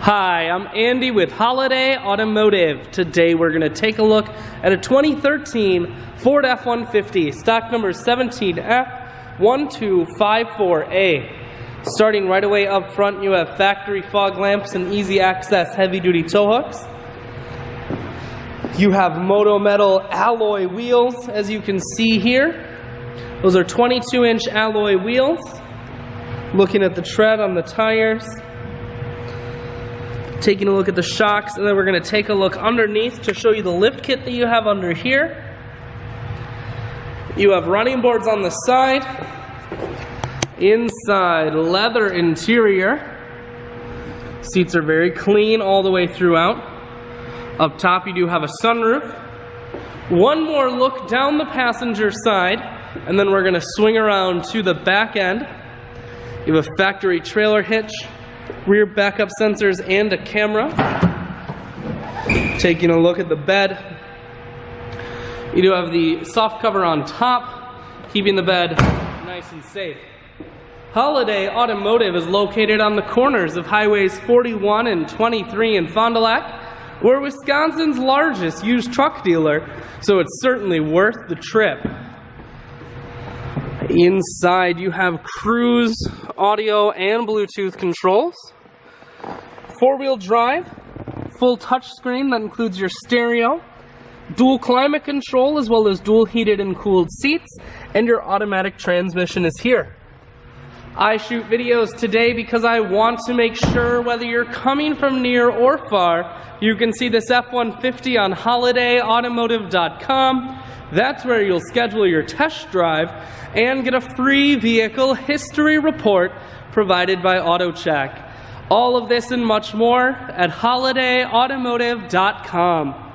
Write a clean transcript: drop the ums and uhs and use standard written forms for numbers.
Hi, I'm Andy with Holiday Automotive. Today we're going to take a look at a 2013 Ford F-150, stock number 17F1254A. Starting right away up front, you have factory fog lamps and easy access heavy-duty tow hooks. You have Moto Metal alloy wheels, as you can see here. Those are 22-inch alloy wheels. Looking at the tread on the tires. Taking a look at the shocks, and then we're going to take a look underneath to show you the lift kit that you have under here. You have running boards on the side. Inside, leather interior. Seats are very clean all the way throughout. Up top you do have a sunroof. One more look down the passenger side, and then we're going to swing around to the back end. You have a factory trailer hitch, rear backup sensors, and a camera. Taking a look at the bed, you do have the soft cover on top, keeping the bed nice and safe. Holiday Automotive is located on the corners of highways 41 and 23 in Fond du Lac. We're Wisconsin's largest used truck dealer, so it's certainly worth the trip. Inside you have cruise, audio, and Bluetooth controls. Four-wheel drive, full touchscreen that includes your stereo, dual climate control as well as dual heated and cooled seats, and your automatic transmission is here. I shoot videos today because I want to make sure whether you're coming from near or far, you can see this F-150 on holidayautomotive.com. That's where you'll schedule your test drive and get a free vehicle history report provided by AutoCheck. All of this and much more at holidayautomotive.com.